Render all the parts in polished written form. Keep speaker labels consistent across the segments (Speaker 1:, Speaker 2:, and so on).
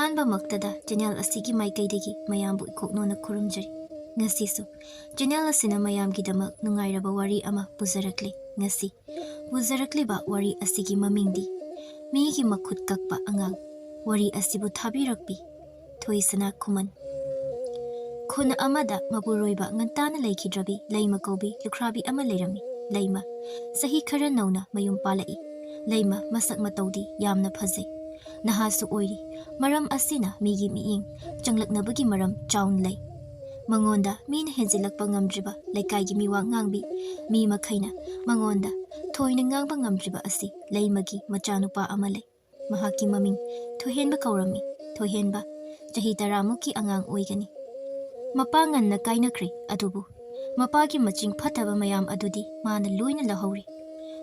Speaker 1: ꯑꯍꯥꯟꯕ ꯃꯛꯇꯗ ꯆꯦꯅꯦꯜ ꯑꯁꯤꯒꯤ ꯃꯥꯏꯀꯩꯗꯒꯤ ꯃꯌꯥꯝꯕꯨ ꯏꯀꯣꯛꯅꯣꯅ ꯈꯨꯔꯨꯝꯖꯔꯤ꯫ ꯉꯁꯤꯁꯨ ꯆꯦꯅꯦꯜ ꯑꯁꯤꯅ ꯃꯌꯥꯝꯒꯤꯗꯃꯛ ꯅꯨꯡꯉꯥꯏꯔꯕ ꯋꯥꯔꯤ ꯑꯃ ꯄꯨꯖꯔꯛꯂꯤ꯫ ꯉꯁꯤ ꯄꯨꯖꯔꯛꯂꯤꯕ ꯋꯥꯔꯤ ꯑꯁꯤꯒꯤ ꯃꯃꯤꯡꯗꯤ ꯃꯤꯒꯤ ꯃꯈꯨꯠ ꯀꯛꯄ ꯑꯉꯥꯡ꯫ ꯋꯥꯔꯤ ꯑꯁꯤꯕꯨ ꯊꯥꯕꯤꯔꯛꯄꯤ ꯊꯣꯏꯁꯅꯥ ꯈꯨꯃꯟ꯫ ꯈꯨꯟ ꯑꯃꯗ ꯃꯄꯨꯔꯣꯏꯕ ꯉꯟꯇꯥꯅ ꯂꯩꯈꯤꯗ꯭ꯔꯕꯤ ꯂꯩꯃ ꯀꯧꯕꯤ ꯂꯨꯈ꯭ꯔꯥꯕꯤ ꯑꯃ ꯂꯩꯔꯝꯃꯤ꯫ ꯂꯩꯃ ꯆꯍꯤ ꯈꯔ ꯅꯧꯅ ꯃꯌꯨꯝ ꯄꯥꯜꯂꯛꯏ꯫ ꯂꯩꯃ ꯃꯁꯛ ꯃꯇꯧꯗꯤ ꯌꯥꯝꯅ ꯐꯖꯩ, ꯅꯍꯥꯁꯨ ꯑꯣꯏꯔꯤ꯫ ꯃꯔꯝ ꯑꯁꯤꯅ ꯃꯤꯒꯤ ꯃꯤꯠꯌꯦꯡ ꯆꯪꯂꯛꯅꯕꯒꯤ ꯃꯔꯝ ꯆꯥꯎꯅ ꯂꯩ꯫ ꯃꯉꯣꯟꯗ ꯃꯤꯅ ꯍꯦꯟꯖꯤꯜꯂꯛꯄ ꯉꯝꯗ꯭ꯔꯤꯕ ꯂꯩꯀꯥꯏꯒꯤ ꯃꯤꯋꯥ ꯉꯥꯡꯕꯤ ꯃꯤ ꯃꯈꯩꯅ ꯃꯉꯣꯟꯗ ꯊꯣꯏꯅ ꯉꯥꯡꯕ ꯉꯝꯗ꯭ꯔꯤꯕ ꯑꯁꯤ ꯂꯩꯃꯒꯤ ꯃꯆꯥꯅꯨꯄꯥ ꯑꯃ ꯂꯩ꯫ ꯃꯍꯥꯛꯀꯤ ꯃꯃꯤꯡ ꯊꯣꯏꯍꯦꯟꯕ ꯀꯧꯔꯝꯃꯤ꯫ ꯊꯣꯏꯍꯦꯟꯕ ꯆꯍꯤ 10ꯃꯨꯛꯀꯤ ꯑꯉꯥꯡ ꯑꯣꯏꯒꯅꯤ꯫ ꯃꯄꯥ ꯉꯟꯅ ꯀꯥꯏꯅꯈ꯭ꯔꯦ, ꯑꯗꯨꯕꯨ ꯃꯄꯥꯒꯤ ꯃꯆꯤꯡ ꯐꯠꯇꯕ ꯃꯌꯥꯝ ꯑꯗꯨꯗꯤ ꯃꯥꯅ ꯂꯣꯏꯅ ꯂꯧꯍꯧꯔꯤ꯫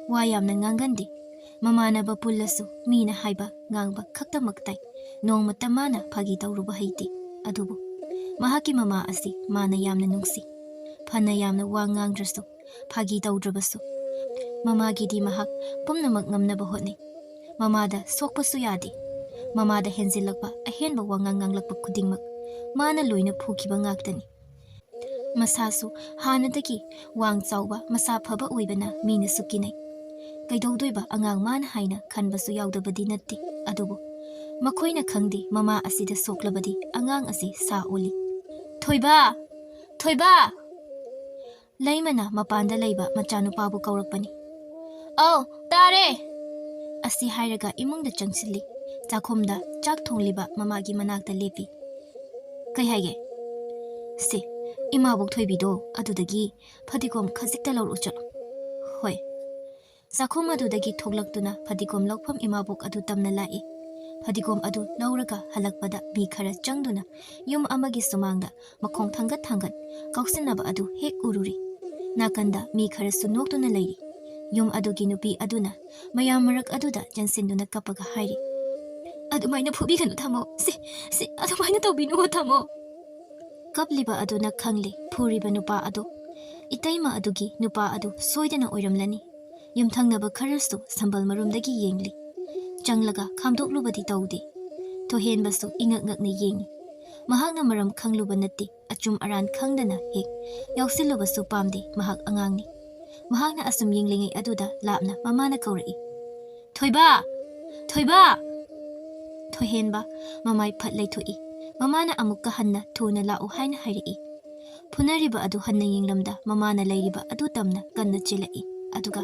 Speaker 1: ꯋꯥ ꯌꯥꯝꯅ ꯉꯥꯡꯒꯟꯗꯦ꯫ ꯃꯃꯥꯟꯅꯕ ꯄꯨꯜꯂꯁꯨ ꯃꯤꯅ ꯍꯥꯏꯕ ꯉꯥꯡꯕ ꯈꯛꯇꯃꯛ ꯇꯥꯏ꯫ ꯅꯣꯡꯃꯇ ꯃꯥꯅ ꯐꯥꯒꯤ ꯇꯧꯔꯨꯕ ꯍꯩꯇꯦ꯫ ꯑꯗꯨꯕꯨ ꯃꯍꯥꯛꯀꯤ ꯃꯃꯥ ꯑꯁꯤ ꯃꯥꯅ ꯌꯥꯝꯅ ꯅꯨꯡꯁꯤ꯫ ꯐꯅ ꯌꯥꯝꯅ ꯋꯥ ꯉꯥꯡꯗ꯭ꯔꯁꯨ, ꯐꯥꯒꯤ ꯇꯧꯗ꯭ꯔꯕꯁꯨ ꯃꯃꯥꯒꯤꯗꯤ ꯃꯍꯥꯛ ꯄꯨꯝꯅꯃꯛ ꯉꯝꯅꯕ ꯍꯣꯠꯅꯩ꯫ ꯃꯃꯥꯗ ꯁꯣꯛꯄꯁꯨ ꯌꯥꯗꯦ꯫ ꯃꯃꯥꯗ ꯍꯦꯟꯖꯤꯜꯂꯛꯄ ꯑꯍꯦꯟꯕ ꯋꯥꯉꯥꯡ ꯉꯥꯡꯂꯛꯄ ꯈꯨꯗꯤꯡꯃꯛ ꯃꯥꯅ ꯂꯣꯏꯅ ꯐꯨꯈꯤꯕ ꯉꯥꯛꯇꯅꯤ꯫ ꯃꯁꯥꯁꯨ ꯍꯥꯟꯅꯗꯒꯤ ꯋꯥꯡ ꯆꯥꯎꯕ ꯃꯁꯥ ꯐꯕ ꯑꯣꯏꯕꯅ ꯃꯤꯅꯁꯨ ꯀꯤꯅꯩ꯫ ꯀꯩꯗꯧꯗꯣꯏꯕ ꯑꯉꯥꯡ ꯃꯥꯅ ꯍꯥꯏꯅ ꯈꯟꯕꯁꯨ ꯌꯥꯎꯗꯕꯗꯤ ꯅꯠꯇꯦ꯫ ꯑꯗꯨꯕꯨ ꯃꯈꯣꯏꯅ ꯈꯪꯗꯦ ꯃꯃꯥ ꯑꯁꯤꯗ ꯁꯣꯛꯂꯕꯗꯤ ꯑꯉꯥꯡ ꯑꯁꯤ ꯁꯥ ꯑꯣꯜꯂꯤ꯫ ꯊꯣꯏꯕ! ꯊꯣꯏꯕ! ꯂꯩꯃꯅ ꯃꯄꯥꯟꯗ ꯂꯩꯕ ꯃꯆꯥꯅꯨꯄꯥꯕꯨ ꯀꯧꯔꯛꯄꯅꯤ꯫ "ꯑꯧ, ꯇꯥꯔꯦ" ꯑꯁꯤ ꯍꯥꯏꯔꯒ ꯏꯃꯨꯡꯗ ꯆꯪꯁꯤꯜꯂꯤ꯫ ꯆꯥꯛꯈꯨꯝꯗ ꯆꯥꯛ ꯊꯣꯡꯂꯤꯕ ꯃꯃꯥꯒꯤ ꯃꯅꯥꯛꯇ ꯂꯦꯞꯄꯤ꯫ "ꯀꯩ ꯍꯥꯏꯒꯦ?" "ꯁꯦ, ꯏꯃꯥꯕꯣꯛ ꯊꯣꯏꯕꯤꯗꯣ ꯑꯗꯨꯗꯒꯤ ꯐꯗꯤꯒꯣꯝ ꯈꯖꯤꯛꯇ ꯂꯧꯔꯛꯎ ꯆꯠꯂꯣ." "ꯍꯣꯏ." ꯆꯥꯛꯈꯨꯝ ꯑꯗꯨꯗꯒꯤ ꯊꯣꯛꯂꯛꯇꯨꯅ ꯐꯗꯤꯒꯣꯝ ꯂꯧꯐꯝ ꯏꯃꯥꯕꯣꯛ ꯑꯗꯨ ꯇꯝꯅ ꯂꯥꯛꯏ꯫ ꯐꯗꯤꯒꯣꯝ ꯑꯗꯨ ꯂꯧꯔꯒ ꯍꯜꯂꯛꯄꯗ ꯃꯤ ꯈꯔ ꯆꯪꯗꯨꯅ ꯌꯨꯝ ꯑꯃꯒꯤ ꯁꯨꯃꯥꯡꯗ ꯃꯈꯣꯡ ꯊꯥꯡꯒꯠ ꯊꯥꯡꯒꯠ ꯀꯥꯎꯁꯤꯟꯅꯕ ꯑꯗꯨ ꯍꯦꯛ ꯎꯔꯨꯔꯤ꯫ ꯅꯥꯀꯟꯗ ꯃꯤ ꯈꯔꯁꯨ ꯅꯣꯛꯇꯨꯅ ꯂꯩꯔꯤ꯫ ꯌꯨꯝ ꯑꯗꯨꯒꯤ ꯅꯨꯄꯤ ꯑꯗꯨꯅ ꯃꯌꯥꯝ ꯃꯔꯛ ꯑꯗꯨꯗ ꯆꯦꯟꯁꯤꯟꯗꯨꯅ ꯀꯞꯄꯒ ꯍꯥꯏꯔꯤ, "ꯑꯗꯨꯃꯥꯏꯅ ꯐꯨꯕꯤꯒꯅꯨ ꯊꯝꯃꯣ, ꯁꯤ ꯑꯗꯨꯃꯥꯏꯅ ꯇꯧꯕꯤꯅꯨ ꯊꯝꯃꯣ." ꯀꯞꯂꯤꯕ ꯑꯗꯨꯅ ꯈꯪꯂꯦ ꯐꯨꯔꯤꯕ ꯅꯨꯄꯥ ꯑꯗꯨ ꯏꯇꯩꯃ ꯑꯗꯨꯒꯤ ꯅꯨꯄꯥ ꯑꯗꯨ ꯁꯣꯏꯗꯅ ꯑꯣꯏꯔꯝꯂꯅꯤ꯫ ꯌꯨꯝꯊꯪꯅꯕ ꯈꯔꯁꯨ ꯁꯝꯕꯜ ꯃꯔꯨꯝꯗꯒꯤ ꯌꯦꯡꯂꯤ꯫ ꯆꯪꯂꯒ ꯈꯥꯝꯗꯣꯛꯂꯨꯕꯗꯤ ꯇꯧꯗꯦ꯫ ꯊꯣꯏꯍꯦꯟꯕꯁꯨ ꯏꯉꯛ ꯉꯛꯅ ꯌꯦꯡꯉꯤ꯫ ꯃꯍꯥꯛꯅ ꯃꯔꯝ ꯈꯪꯂꯨꯕ ꯅꯠꯇꯦ꯫ ꯑꯆꯨꯝ ꯑꯔꯥꯟ ꯈꯪꯗꯅ ꯍꯦꯛ ꯌꯥꯎꯁꯤꯜꯂꯨꯕꯁꯨ ꯄꯥꯝꯗꯦ꯫ ꯃꯍꯥꯛ ꯑꯉꯥꯡꯅꯤ꯫ ꯃꯍꯥꯛꯅ ꯑꯁꯨꯝ ꯌꯦꯡꯂꯤꯉꯩ ꯑꯗꯨꯗ ꯂꯥꯞꯅ ꯃꯃꯥꯅ ꯀꯧꯔꯛꯏ, "ꯊꯣꯏꯕ! ꯊꯣꯏꯕ!" ꯊꯣꯏꯍꯦꯟꯕ ꯃꯃꯥꯏ ꯐꯠ ꯂꯩꯊꯣꯛꯏ꯫ ꯃꯃꯥꯅ ꯑꯃꯨꯛꯀ ꯍꯟꯅ ꯊꯨꯅ ꯂꯥꯛꯎ ꯍꯥꯏꯅ ꯍꯥꯏꯔꯛꯏ꯫ ꯐꯨꯅꯔꯤꯕ ꯑꯗꯨ ꯍꯟꯅ ꯌꯦꯡꯂꯝꯗ ꯃꯃꯥꯅ ꯂꯩꯔꯤꯕ ꯑꯗꯨ ꯇꯝꯅ ꯀꯟꯅ ꯆꯦꯜꯂꯛꯏ꯫ ꯑꯗꯨꯒ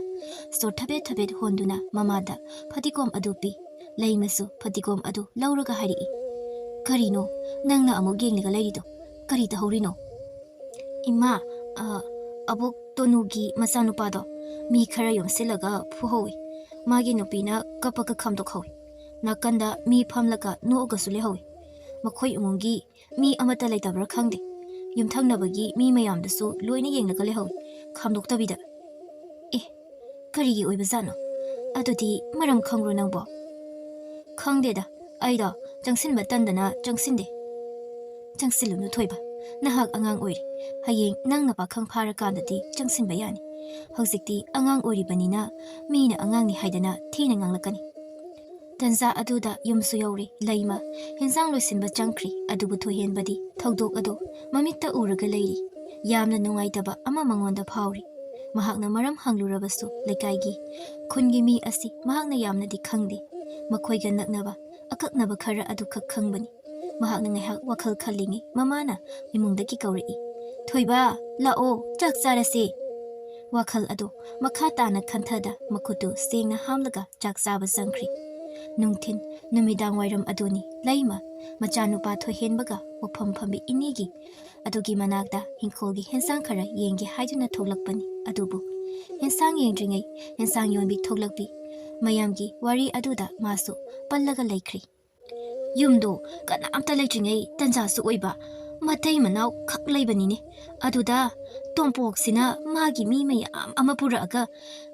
Speaker 1: ꯁꯣꯔ ꯊꯕꯦꯠ ꯊꯕꯦꯠ ꯍꯣꯟꯗꯨꯅ ꯃꯃꯥꯗ ꯐꯗꯤꯒꯣꯝ ꯑꯗꯨ ꯄꯤ꯫ ꯂꯩꯃꯁꯨ ꯐꯗꯤꯒꯣꯝ ꯑꯗꯨ ꯂꯧꯔꯒ ꯍꯥꯏꯔꯛꯏ, "ꯀꯔꯤꯅꯣ ꯅꯪꯅ ꯑꯃꯨꯛ ꯌꯦꯡꯂꯒ ꯂꯩꯔꯤꯗꯣ? ꯀꯔꯤ ꯇꯧꯍꯧꯔꯤꯅꯣ?" "ꯏꯃꯥ, ꯑꯕꯣꯛ ꯇꯣꯅꯨꯒꯤ ꯃꯆꯥꯅꯨꯄꯥꯗꯣ ꯃꯤ ꯈꯔ ꯌꯣꯝꯁꯤꯜꯂꯒ ꯐꯨꯍꯧꯏ꯫ ꯃꯥꯒꯤ ꯅꯨꯄꯤꯅ ꯀꯞꯄꯒ ꯈꯥꯝꯗꯣꯛꯍꯧꯏ꯫ ꯅꯥꯀꯟꯗ ꯃꯤ ꯐꯝꯂꯒ ꯅꯣꯛꯑꯒꯁꯨ ꯂꯩꯍꯧꯏ꯫ ꯃꯈꯣꯏ ꯏꯃꯨꯡꯒꯤ ꯃꯤ ꯑꯃꯠꯇ ꯂꯩꯇꯕ꯭ꯔꯥ ꯈꯪꯗꯦ꯫ ꯌꯨꯝꯊꯪꯅꯕꯒꯤ ꯃꯤ ꯃꯌꯥꯝꯗꯨꯁꯨ ꯂꯣꯏꯅ ꯌꯦꯡꯂꯒ ꯂꯩꯍꯧꯏ, ꯈꯥꯝꯗꯣꯛꯇꯕꯤꯗ." "ꯑꯦ, ꯀꯔꯤꯒꯤ ꯑꯣꯏꯕꯖꯥꯠꯅꯣ? ꯑꯗꯨꯗꯤ ꯃꯔꯝ ꯈꯪꯕ꯭ꯔꯣ ꯅꯪꯕꯣ?" "ꯈꯪꯗꯦꯗ, ꯑꯩꯗꯣ ꯆꯪꯁꯤꯟꯕ ꯇꯟꯗꯅ ꯆꯪꯁꯤꯟꯗꯦ." "ꯆꯪꯁꯤꯜꯂꯨꯅꯨ ꯊꯣꯏꯕ, ꯅꯍꯥꯛ ꯑꯉꯥꯡ ꯑꯣꯏꯔꯤ꯫ ꯍꯌꯦꯡ ꯅꯪꯅ ꯄꯥꯈꯪ ꯐꯥꯔꯀꯥꯟꯗꯗꯤ ꯆꯪꯁꯤꯟꯕ ꯌꯥꯅꯤ꯫ ꯍꯧꯖꯤꯛꯇꯤ ꯑꯉꯥꯡ ꯑꯣꯏꯔꯤꯕꯅꯤꯅ ꯃꯤꯅ ꯑꯉꯥꯡꯅꯤ ꯍꯥꯏꯗꯅ ꯊꯤꯅ ꯉꯥꯡꯂꯛꯀꯅꯤ." ꯇꯟꯖꯥ ꯑꯗꯨꯗ ꯌꯨꯝꯁꯨ ꯌꯧꯔꯤ꯫ ꯂꯩꯃ ꯍꯦꯟꯖꯥꯡ ꯂꯣꯏꯁꯤꯟꯕ ꯆꯪꯈ꯭ꯔꯤ꯫ ꯑꯗꯨꯕꯨ ꯊꯣꯏꯍꯦꯟꯕꯗꯤ ꯊꯧꯗꯣꯛ ꯑꯗꯨ ꯃꯃꯤꯠꯇ ꯎꯔꯒ ꯂꯩꯔꯤ꯫ ꯌꯥꯝꯅ ꯅꯨꯡꯉꯥꯏꯇꯕ ꯑꯃ ꯃꯉꯣꯟꯗ ꯐꯥꯎꯔꯤ꯫ ꯃꯍꯥꯛꯅ ꯃꯔꯝ ꯍꯪꯂꯨꯔꯕꯁꯨ ꯂꯩꯀꯥꯏꯒꯤ, ꯈꯨꯟꯒꯤ ꯃꯤ ꯑꯁꯤ ꯃꯍꯥꯛꯅ ꯌꯥꯝꯅꯗꯤ ꯈꯪꯗꯦ꯫ ꯃꯈꯣꯏꯒ ꯅꯛꯅꯕ ꯑꯀꯛꯅꯕ ꯈꯔ ꯑꯗꯨꯈꯛ ꯈꯪꯕꯅꯤ꯫ ꯃꯍꯥꯛꯅ ꯉꯥꯏꯍꯥꯛ ꯋꯥꯈꯜ ꯈꯜꯂꯤꯉꯩ ꯃꯃꯥꯅ ꯏꯃꯨꯡꯗꯒꯤ ꯀꯧꯔꯛꯏ, "ꯊꯣꯏꯕ, ꯂꯥꯛꯑꯣ, ꯆꯥꯛ ꯆꯥꯔꯁꯦ." ꯋꯥꯈꯜ ꯑꯗꯨ ꯃꯈꯥ ꯇꯥꯅ ꯈꯟꯊꯗ ꯃꯈꯨꯠꯇꯨ ꯁꯦꯡꯅ ꯍꯥꯝꯂꯒ ꯆꯥꯛ ꯆꯥꯕ ꯆꯪꯈ꯭ꯔꯤ꯫ ꯅꯨꯡꯊꯤꯟ ꯅꯨꯃꯤꯗꯥꯡ ꯋꯥꯏꯔꯝ ꯑꯗꯨꯅꯤ꯫ ꯂꯩꯃ ꯃꯆꯥꯅꯨꯄꯥ ꯊꯣꯏꯍꯦꯟꯕꯒ ꯋꯥꯐꯝ ꯐꯝꯕꯤ ꯏꯅꯦꯒꯤ ꯑꯗꯨꯒꯤ ꯃꯅꯥꯛꯇ ꯏꯪꯈꯣꯜꯒꯤ ꯍꯦꯟꯁꯥꯡ ꯈꯔ ꯌꯦꯡꯒꯦ ꯍꯥꯏꯗꯨꯅ ꯊꯣꯛꯂꯛꯄꯅꯤ꯫ ꯑꯗꯨꯕꯨ ꯍꯦꯟꯁꯥꯡ ꯌꯦꯡꯗ꯭ꯔꯤꯉꯩ ꯍꯦꯟꯁꯥꯡ ꯌꯣꯟꯕꯤ ꯊꯣꯛꯂꯛꯄꯤ ꯃꯌꯥꯝꯒꯤ ꯋꯥꯔꯤ ꯑꯗꯨꯗ ꯃꯥꯁꯨ ꯄꯜꯂꯒ ꯂꯩꯈ꯭ꯔꯤ꯫ "ꯌꯨꯝꯗꯣ ꯀꯅꯥꯝꯇ ꯂꯩꯇ꯭ꯔꯤꯉꯩ ꯇꯟꯖꯥꯁꯨ ꯑꯣꯏꯕ, ꯃꯇꯩ ꯃꯅꯥꯎ ꯈꯛ ꯂꯩꯕꯅꯤꯅꯦ꯫ ꯑꯗꯨꯗ ꯇꯣꯝꯄꯣꯛꯁꯤꯅ ꯃꯥꯒꯤ ꯃꯤ ꯃꯌꯥꯝ ꯑꯃ ꯄꯨꯔꯛꯑꯒ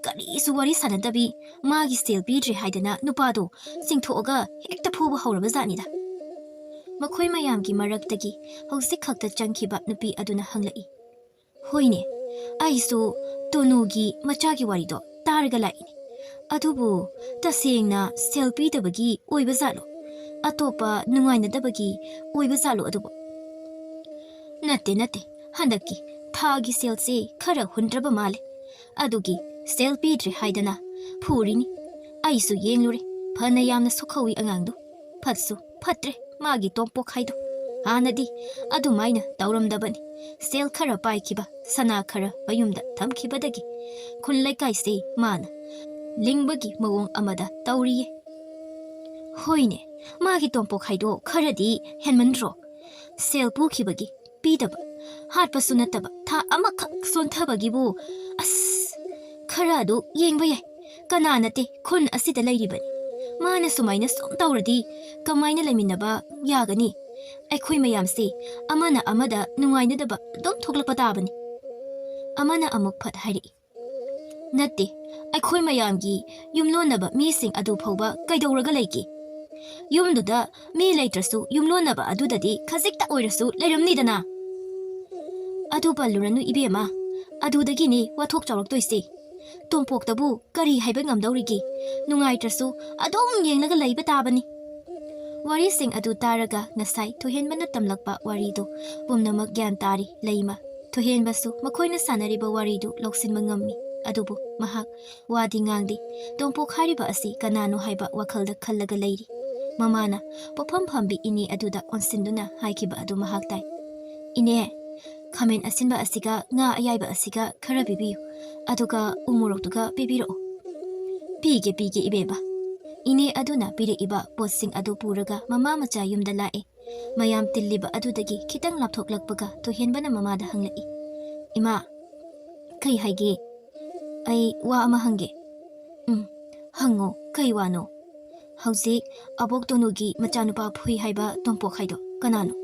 Speaker 1: ꯀꯔꯤꯁꯨ ꯋꯥꯔꯤ ꯁꯥꯅꯗꯕꯤ ꯃꯥꯒꯤ ꯁꯦꯜ ꯄꯤꯗ꯭ꯔꯦ ꯍꯥꯏꯗꯅ ꯅꯨꯄꯥꯗꯣ ꯆꯤꯡꯊꯣꯛꯑꯒ ꯍꯦꯛꯇ ꯐꯨꯕ ꯍꯧꯔꯕꯖꯥꯠꯅꯤꯗ." ꯃꯈꯣꯏ ꯃꯌꯥꯝꯒꯤ ꯃꯔꯛꯇꯒꯤ ꯍꯧꯖꯤꯛ ꯈꯛꯇ ꯆꯪꯈꯤꯕ ꯅꯨꯄꯤ ꯑꯗꯨꯅ ꯍꯪꯂꯛꯏ, "ꯍꯣꯏꯅꯦ, ꯑꯩꯁꯨ ꯇꯣꯅꯨꯒꯤ ꯃꯆꯥꯒꯤ ꯋꯥꯔꯤꯗꯣ ꯇꯥꯔꯒ ꯂꯥꯛꯏꯅꯦ꯫ ꯑꯗꯨꯕꯨ ꯇꯁꯦꯡꯅ ꯁꯦꯜ ꯄꯤꯗꯕꯒꯤ ꯑꯣꯏꯕꯖꯥꯠꯂꯣ? ꯑꯇꯣꯞꯄ ꯅꯨꯡꯉꯥꯏꯅꯗꯕꯒꯤ ꯑꯣꯏꯕ ꯖꯥꯠꯂꯣ ꯑꯗꯨꯕꯨ? ꯅꯠꯇꯦ ꯍꯟꯗꯛꯀꯤ ꯊꯥꯒꯤ ꯁꯦꯜꯁꯦ ꯈꯔ ꯍꯨꯟꯗ꯭ꯔꯕ ꯃꯥꯜꯂꯦ. ꯑꯗꯨꯒꯤ ꯁꯦꯜ ꯄꯤꯗ꯭ꯔꯦ ꯍꯥꯏꯗꯅ ꯐꯨꯔꯤꯅꯤ. ꯑꯩꯁꯨ ꯌꯦꯡꯂꯨꯔꯦ. ꯐꯅ ꯌꯥꯝꯅ ꯁꯣꯛꯍꯧꯏ ꯑꯉꯥꯡꯗꯣ. ꯐꯠꯁꯨ ꯐꯠꯇ꯭ꯔꯦ ꯃꯥꯒꯤ ꯇꯣꯝꯄꯣꯛ ꯍꯥꯏꯗꯣ. ꯍꯥꯟꯅꯗꯤ ꯑꯗꯨꯃꯥꯏꯅ ꯇꯧꯔꯝꯗꯕꯅꯤ. ꯁꯦꯜ ꯈꯔ ꯄꯥꯏꯈꯤꯕ, ꯁꯅꯥ ꯈꯔ ꯃꯌꯨꯝꯗ ꯊꯝꯈꯤꯕꯗꯒꯤ ꯈꯨꯟ ꯂꯩꯀꯥꯏꯁꯦ ꯃꯥꯅ ꯂꯤꯡꯕꯒꯤ ꯃꯑꯣꯡ ꯑꯃꯗ ꯇꯧꯔꯤꯌꯦ. ꯍꯣꯏꯅꯦ, ꯃꯥꯒꯤ ꯇꯣꯝꯄꯣꯛ ꯍꯥꯏꯗꯣ ꯈꯔꯗꯤ ꯍꯦꯟꯃꯟꯗ꯭ꯔꯣ? ꯁꯦꯜ ꯄꯨꯈꯤꯕꯒꯤ ꯄꯤꯗꯕ, ꯍꯥꯠꯄꯁꯨ ꯅꯠꯇꯕ ꯊꯥ ꯑꯃꯈꯛ ꯁꯣꯟꯊꯕꯒꯤꯕꯨ ꯑꯁ ꯈꯔ ꯑꯗꯨ ꯌꯦꯡꯕ ꯌꯥꯏ. ꯀꯅꯥ ꯅꯠꯇꯦ ꯈꯨꯟ ꯑꯁꯤꯗ ꯂꯩꯔꯤꯕꯅꯤ. ꯃꯥꯅ ꯁꯨꯃꯥꯏꯅ ꯁꯨꯝ ꯇꯧꯔꯗꯤ ꯀꯃꯥꯏꯅ ꯂꯩꯃꯤꯟꯅꯕ ꯌꯥꯒꯅꯤ? ꯑꯩꯈꯣꯏ ꯃꯌꯥꯝꯁꯦ ꯑꯃꯅ ꯑꯃꯗ ꯅꯨꯡꯉꯥꯏꯅꯗꯕ ꯑꯗꯨꯝ ꯊꯣꯛꯂꯛꯄ ꯇꯥꯕꯅꯤ. ꯑꯃꯅ ꯑꯃꯨꯛ ꯐꯠ ꯍꯥꯏꯔꯛꯏ. ꯅꯠꯇꯦ, ꯑꯩꯈꯣꯏ ꯃꯌꯥꯝꯒꯤ ꯌꯨꯝꯂꯣꯟꯅꯕ ꯃꯤꯁꯤꯡ ꯑꯗꯨ ꯐꯥꯎꯕ ꯀꯩꯗꯧꯔꯒ ꯂꯩꯒꯦ? ꯌꯨꯝꯗꯨꯗ ꯃꯤ ꯂꯩꯇ꯭ꯔꯁꯨ ꯌꯨꯝꯂꯣꯟꯅꯕ ꯑꯗꯨꯗꯗꯤ ꯈꯖꯤꯛꯇ ꯑꯣꯏꯔꯁꯨ ꯂꯩꯔꯝꯅꯤꯗꯅ. ꯑꯗꯨ ꯄꯜꯂꯨꯔꯅꯨ ꯏꯕꯦꯝꯃ, ꯑꯗꯨꯗꯒꯤꯅꯦ ꯋꯥꯊꯣꯛ ꯆꯥꯎꯔꯛꯇꯣꯏꯁꯦ. ꯇꯣꯝꯄꯣꯛꯇꯕꯨ ꯀꯔꯤ ꯍꯥꯏꯕ ꯉꯝꯗꯧꯔꯤꯒꯦ? ꯅꯨꯡꯉꯥꯏꯇ꯭ꯔꯁꯨ ꯑꯗꯨꯝ ꯌꯦꯡꯂꯒ ꯂꯩꯕ ꯇꯥꯕꯅꯤ. ꯋꯥꯔꯤꯁꯤꯡ ꯑꯗꯨ ꯇꯥꯔꯒ ꯉꯁꯥꯏ ꯊꯣꯏꯍꯦꯟꯕꯅ ꯇꯝꯂꯛꯄ ꯋꯥꯔꯤꯗꯨ ꯄꯨꯝꯅꯃꯛ ꯒ꯭ꯌꯥꯟ ꯇꯥꯔꯤ ꯂꯩꯃ. ꯊꯣꯏꯍꯦꯟꯕꯁꯨ ꯃꯈꯣꯏꯅ ꯁꯥꯟꯅꯔꯤꯕ ꯋꯥꯔꯤꯗꯨ ꯂꯧꯁꯤꯟꯕ ꯉꯝꯃꯤ. ꯑꯗꯨꯕꯨ ꯃꯍꯥꯛ ꯋꯥꯗꯤ ꯉꯥꯡꯗꯦ. ꯇꯣꯝꯄꯣꯛ ꯍꯥꯏꯔꯤꯕ ꯑꯁꯤ ꯀꯅꯥꯅꯣ ꯍꯥꯏꯕ ꯋꯥꯈꯜꯗ ꯈꯜꯂꯒ ꯂꯩꯔꯤ. ꯃꯃꯥꯅ ꯄꯣꯛꯐꯝ ꯐꯝꯕꯤ ꯏꯅꯦ ꯑꯗꯨꯗ ꯑꯣꯟꯁꯤꯟꯗꯨꯅ ꯍꯥꯏꯈꯤꯕ ꯑꯗꯨ ꯃꯍꯥꯛ ꯇꯥꯏ. ꯏꯅꯦ, ꯈꯥꯃꯦꯟ ꯑꯁꯤꯟꯕ ꯑꯁꯤꯒ ꯉꯥ ꯑꯌꯥꯏꯕ ꯑꯁꯤꯒ ꯈꯔ ꯄꯤꯕꯤꯌꯨ. ꯑꯗꯨꯒ ꯎꯃꯣꯔꯣꯛꯇꯨꯒ ꯄꯤꯕꯤꯔꯛꯑꯣ. ꯄꯤꯒꯦ ꯏꯕꯦꯝꯃ. ꯏꯅꯦ ꯑꯗꯨꯅ ꯄꯤꯔꯛꯏꯕ ꯄꯣꯠꯁꯤꯡ ꯑꯗꯨ ꯄꯨꯔꯒ ꯃꯃꯥ ꯃꯆꯥ ꯌꯨꯝꯗ ꯂꯥꯛꯑꯦ. ꯃꯌꯥꯝ ꯇꯤꯜꯂꯤꯕ ꯑꯗꯨꯗꯒꯤ ꯈꯤꯇꯪ ꯂꯥꯞꯊꯣꯛꯂꯛꯄꯒ ꯊꯣꯏꯍꯦꯟꯕꯅ ꯃꯃꯥꯗ ꯍꯪꯂꯛꯏ. ꯏꯃꯥ, ꯀꯩ ꯍꯥꯏꯒꯦ? ꯑꯩ ꯋꯥ ꯑꯃ ꯍꯪꯒꯦ. ꯍꯪꯉꯣ, ꯀꯩ ꯋꯥꯅꯣ? ꯍꯧꯖꯤꯛ ꯑꯕꯣꯛ ꯇꯣꯅꯨꯒꯤ ꯃꯆꯥꯅꯨꯄꯥ ꯐꯨꯏ ꯍꯥꯏꯕ ꯇꯣꯝꯄꯣꯛ ꯍꯥꯏꯗꯣ ꯀꯅꯥꯅꯣ?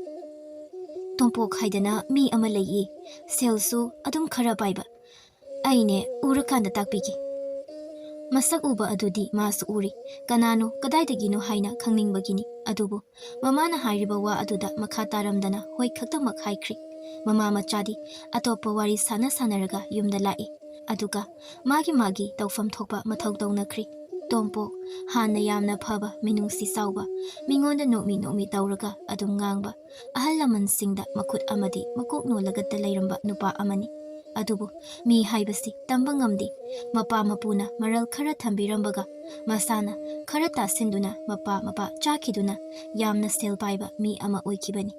Speaker 1: ꯇꯣꯝꯄꯣꯛ ꯍꯥꯏꯗꯅ ꯃꯤ ꯑꯃ ꯂꯩꯌꯦ. ꯁꯦꯜꯁꯨ ꯑꯗꯨꯝ ꯈꯔ ꯄꯥꯏꯕ. ꯑꯩꯅꯦ ꯎꯔꯀꯥꯟꯗ ꯇꯥꯛꯄꯤꯒꯦ. ꯃꯁꯛ ꯎꯕ ꯑꯗꯨꯗꯤ ꯃꯥꯁꯨ ꯎꯔꯤ. ꯀꯅꯥꯅꯣ ꯀꯗꯥꯏꯗꯒꯤꯅꯣ ꯍꯥꯏꯅ ꯈꯪꯅꯤꯡꯕꯒꯤꯅꯤ. ꯑꯗꯨꯕꯨ ꯃꯃꯥꯅ ꯍꯥꯏꯔꯤꯕ ꯋꯥ ꯑꯗꯨꯗ ꯃꯈꯥ ꯇꯥꯔꯝꯗꯅ ꯍꯣꯏ ꯈꯛꯇꯃꯛ ꯍꯥꯏꯈ꯭ꯔꯤ. ꯃꯃꯥ ꯃꯆꯥꯗꯤ ꯑꯇꯣꯞꯄ ꯋꯥꯔꯤ ꯁꯥꯟꯅꯔꯒ ꯌꯨꯝꯗ ꯂꯥꯛꯏ. ꯑꯗꯨꯒ ꯃꯥꯒꯤ ꯇꯧꯐꯝ ꯊꯣꯛꯄ ꯃꯊꯧ ꯇꯧꯅꯈ꯭ꯔꯤ. ꯇꯣꯝꯄꯣꯛ ꯍꯥꯟꯅ ꯌꯥꯝꯅ ꯐꯕ, ꯃꯤꯅꯨꯡꯁꯤ ꯆꯥꯎꯕ, ꯃꯤꯉꯣꯟꯗ ꯅꯣꯛꯃꯤ ꯇꯧꯔꯒ ꯑꯗꯨꯝ ꯉꯥꯡꯕ, ꯑꯍꯜ ꯂꯃꯟꯁꯤꯡꯗ ꯃꯈꯨꯠ ꯑꯃꯗꯤ ꯃꯀꯣꯛ ꯅꯣꯜꯂꯒꯇ ꯂꯩꯔꯝꯕ ꯅꯨꯄꯥ ꯑꯃꯅꯤ. ꯑꯗꯨꯕꯨ ꯃꯤ ꯍꯥꯏꯕꯁꯤ ꯇꯝꯕ ꯉꯝꯗꯦ. ꯃꯄꯥ ꯃꯄꯨꯅ ꯃꯔꯜ ꯈꯔ ꯊꯝꯕꯤꯔꯝꯕꯒ ꯃꯁꯥꯅ ꯈꯔ ꯇꯥꯁꯤꯟꯗꯨꯅ ꯃꯄꯥ ꯆꯥꯈꯤꯗꯨꯅ ꯌꯥꯝꯅ ꯁꯦꯜ ꯄꯥꯏꯕ ꯃꯤ ꯑꯃ ꯑꯣꯏꯈꯤꯕꯅꯤ.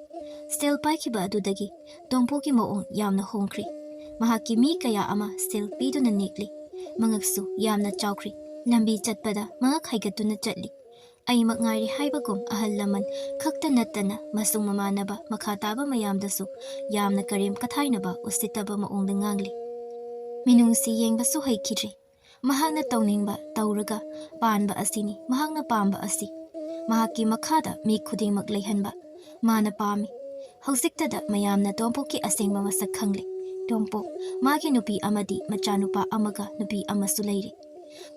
Speaker 1: ꯁꯦꯜ ꯄꯥꯏꯈꯤꯕ ꯑꯗꯨꯗꯒꯤ ꯇꯣꯝꯄꯣꯛꯀꯤ ꯃꯑꯣꯡ ꯌꯥꯝꯅ ꯍꯣꯡꯈ꯭ꯔꯤ. ꯃꯍꯥꯛꯀꯤ ꯃꯤ ꯀꯌꯥ ꯑꯃ ꯁꯦꯜ ꯄꯤꯗꯨꯅ ꯅꯦꯛꯂꯤ. ꯃꯉꯛꯁꯨ ꯌꯥꯝꯅ ꯆꯥꯎꯈ꯭ꯔꯤ. ꯂꯝꯕꯤ ꯆꯠꯄꯗ ꯃꯉꯛ ꯍꯥꯏꯒꯠꯇꯨꯅ ꯆꯠꯂꯤ. ꯑꯩꯃꯛ ꯉꯥꯏꯔꯦ ꯍꯥꯏꯕꯒꯨꯝ ꯑꯍꯜ ꯂꯃꯟ ꯈꯛꯇ ꯅꯠꯇꯅ ꯃꯁꯨꯡ ꯃꯃꯥꯟꯅꯕ ꯃꯈꯥ ꯇꯥꯕ ꯃꯌꯥꯝꯗꯁꯨ ꯌꯥꯝꯅ ꯀꯔꯦꯝ ꯀꯊꯥꯏꯅꯕ ꯎꯁꯤꯠꯇꯕ ꯃꯑꯣꯡꯗ ꯉꯥꯡꯂꯤ. ꯃꯤꯅꯨꯡꯁꯤ ꯌꯦꯡꯕꯁꯨ ꯍꯩꯈꯤꯗ꯭ꯔꯤ. ꯃꯍꯥꯛꯅ ꯇꯧꯅꯤꯡꯕ ꯇꯧꯔꯒ ꯄꯥꯟꯕ ꯑꯁꯤꯅꯤ ꯃꯍꯥꯛꯅ ꯄꯥꯝꯕ ꯑꯁꯤ. ꯃꯍꯥꯛꯀꯤ ꯃꯈꯥꯗ ꯃꯤ ꯈꯨꯗꯤꯡꯃꯛ ꯂꯩꯍꯟꯕ ꯃꯥꯅ ꯄꯥꯝꯃꯤ. ꯍꯧꯖꯤꯛꯇꯗ ꯃꯌꯥꯝꯅ ꯇꯣꯝꯄꯣꯛꯀꯤ ꯑꯁꯦꯡꯕ ꯃꯁꯛ ꯈꯪꯂꯦ. ꯇꯣꯝꯄꯣꯛ ꯃꯥꯒꯤ ꯅꯨꯄꯤ ꯑꯃꯗꯤ ꯃꯆꯥꯅꯨꯄꯥ ꯑꯃꯒ ꯅꯨꯄꯤ ꯑꯃꯁꯨ ꯂꯩꯔꯤ.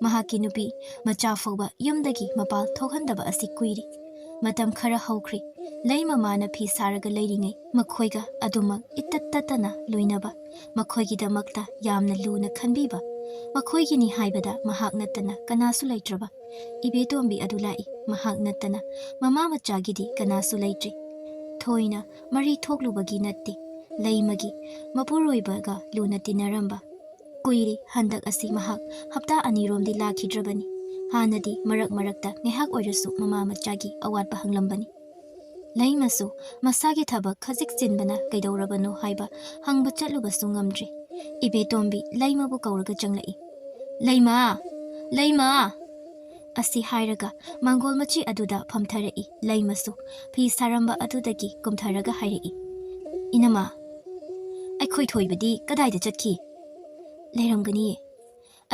Speaker 1: ꯃꯍꯥꯛꯀꯤ ꯅꯨꯄꯤ ꯃꯆꯥ ꯐꯥꯎꯕ ꯌꯨꯝꯗꯒꯤ ꯃꯄꯥꯜ ꯊꯣꯛꯍꯟꯗꯕ ꯑꯁꯤ ꯀꯨꯏꯔꯤ. ꯃꯇꯝ ꯈꯔ ꯍꯧꯈ꯭ꯔꯤ. ꯂꯩ ꯃꯃꯥꯅ ꯐꯤ ꯁꯥꯔꯒ ꯂꯩꯔꯤꯉꯩ ꯃꯈꯣꯏꯒ ꯑꯗꯨꯃꯛ ꯏꯇꯠ ꯇꯠꯇꯅ ꯂꯣꯏꯅꯕ, ꯃꯈꯣꯏꯒꯤꯗꯃꯛꯇ ꯌꯥꯝꯅ ꯂꯨꯅ ꯈꯟꯕꯤꯕ, ꯃꯈꯣꯏꯒꯤꯅꯤ ꯍꯥꯏꯕꯗ ꯃꯍꯥꯛ ꯅꯠꯇꯅ ꯀꯅꯥꯁꯨ ꯂꯩꯇ꯭ꯔꯕ ꯏꯕꯦꯇꯣꯝꯕꯤ ꯑꯗꯨ ꯂꯥꯛꯏ. ꯃꯍꯥꯛ ꯅꯠꯇꯅ ꯃꯃꯥ ꯃꯆꯥꯒꯤꯗꯤ ꯀꯅꯥꯁꯨ ꯂꯩꯇ꯭ꯔꯤ. ꯊꯣꯏꯅ ꯃꯔꯤ ꯊꯣꯛꯂꯨꯕꯒꯤ ꯅꯠꯇꯦ. ꯂꯩꯃꯒꯤ ꯃꯄꯨꯔꯣꯏꯕꯒ ꯂꯨꯅ ꯇꯤꯟꯅꯔꯝꯕ. ꯀꯨꯏꯔꯤ ꯍꯟꯗꯛ ꯑꯁꯤ ꯃꯍꯥꯛ ꯍꯞꯇꯥ 2ꯔꯣꯝꯗꯤ ꯂꯥꯛꯈꯤꯗ꯭ꯔꯕꯅꯤ. ꯍꯥꯟꯅꯗꯤ ꯃꯔꯛꯇ ꯉꯥꯏꯍꯥꯛ ꯑꯣꯏꯔꯁꯨ ꯃꯃꯥ ꯃꯆꯥꯒꯤ ꯑꯋꯥꯠꯄ ꯍꯪꯂꯝꯕꯅꯤ. ꯂꯩꯃꯁꯨ ꯃꯁꯥꯒꯤ ꯊꯕꯛ ꯈꯖꯤꯛ ꯆꯤꯟꯕꯅ ꯀꯩꯗꯧꯔꯕꯅꯣ ꯍꯥꯏꯕ ꯍꯪꯕ ꯆꯠꯂꯨꯕꯁꯨ ꯉꯝꯗ꯭ꯔꯤ. ꯏꯕꯦꯇꯣꯝꯕꯤ ꯂꯩꯃꯕꯨ ꯀꯧꯔꯒ ꯆꯪꯂꯛꯏ. ꯂꯩꯃ ꯑꯁꯤ ꯍꯥꯏꯔꯒ ꯃꯥꯡꯒꯣꯜ ꯃꯆꯤ ꯑꯗꯨꯗ ꯐꯝꯊꯔꯛꯏ. ꯂꯩꯃꯁꯨ ꯐꯤ ꯁꯥꯔꯝꯕ ꯑꯗꯨꯗꯒꯤ ꯀꯨꯝꯊꯔꯒ ꯍꯥꯏꯔꯛꯏ. ꯏꯅꯃꯥ, ꯑꯩꯈꯣꯏ ꯊꯣꯏꯕꯗꯤ ꯀꯗꯥꯏꯗ ꯆꯠꯈꯤ? ꯂꯩꯔꯝꯒꯅꯤꯌꯦ.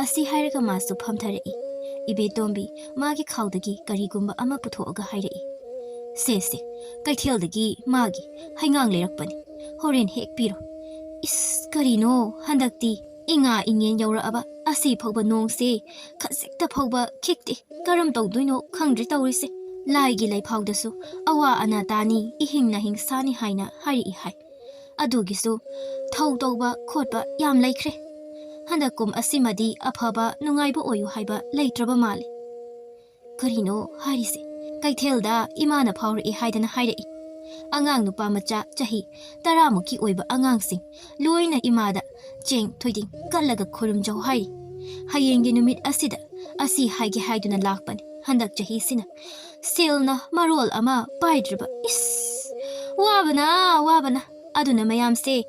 Speaker 1: ꯑꯁꯤ ꯍꯥꯏꯔꯒ ꯃꯥꯁꯨ ꯐꯝꯊꯔꯛꯏ. ꯏꯕꯦꯇꯣꯝꯕꯤ ꯃꯥꯒꯤ ꯈꯥꯎꯗꯒꯤ ꯀꯔꯤꯒꯨꯝꯕ ꯑꯃ ꯄꯨꯊꯣꯛꯑꯒ ꯍꯥꯏꯔꯛꯏ. ꯁꯦ ꯀꯩꯊꯦꯜꯗꯒꯤ ꯃꯥꯒꯤ ꯍꯩꯉꯥꯡ ꯂꯩꯔꯛꯄꯅꯤ. ꯍꯣꯔꯦꯟ ꯍꯦꯛ ꯄꯤꯔꯣ. ꯏꯁ, ꯀꯔꯤꯅꯣ ꯍꯟꯗꯛꯇꯤ ꯏꯉꯥ ꯏꯉꯦꯟ ꯌꯧꯔꯛꯑꯕ ꯑꯁꯤ ꯐꯥꯎꯕ ꯅꯣꯡꯁꯦ ꯈꯖꯤꯛꯇ ꯐꯥꯎꯕ ꯈꯤꯛꯇꯦ. ꯀꯔꯝ ꯇꯧꯗꯣꯏꯅꯣ ꯈꯪꯗ꯭ꯔꯤ ꯇꯧꯔꯤꯁꯦ. ꯂꯥꯏꯒꯤ ꯂꯩꯐꯥꯎꯗꯁꯨ ꯑꯋꯥ ꯑꯅꯥ ꯇꯥꯅꯤ,ꯏꯍꯤꯡ ꯅꯥꯍꯤꯡ ꯁꯥꯅꯤ ꯍꯥꯏꯅ ꯍꯥꯏꯔꯛꯏ ꯍꯥꯏ. ꯑꯗꯨꯒꯤꯁꯨ ꯊꯧ ꯇꯧꯕ ꯈꯣꯠꯄ ꯌꯥꯝ ꯂꯩꯈ꯭ꯔꯦ. ꯍꯟꯗꯛꯀꯨꯝ ꯑꯁꯤꯃꯗꯤ ꯑꯐꯕ ꯅꯨꯡꯉꯥꯏꯕ ꯑꯣꯏꯌꯨ ꯍꯥꯏꯕ ꯂꯩꯇ꯭ꯔꯕ ꯃꯥꯜꯂꯤ. ꯀꯔꯤꯅꯣ ꯍꯥꯏꯔꯤꯁꯦ? Kaithelda imana phawri haidana haidai. Angang nupa macha chahi taramuki oiba angangsing loina imada cheng thoiding kallaga khurum jau hai. Hayenggi numit asida asi haigi haiduna lakpani handak chahi sina. Silna marol ama paidriba is. Wabana aduna mayam se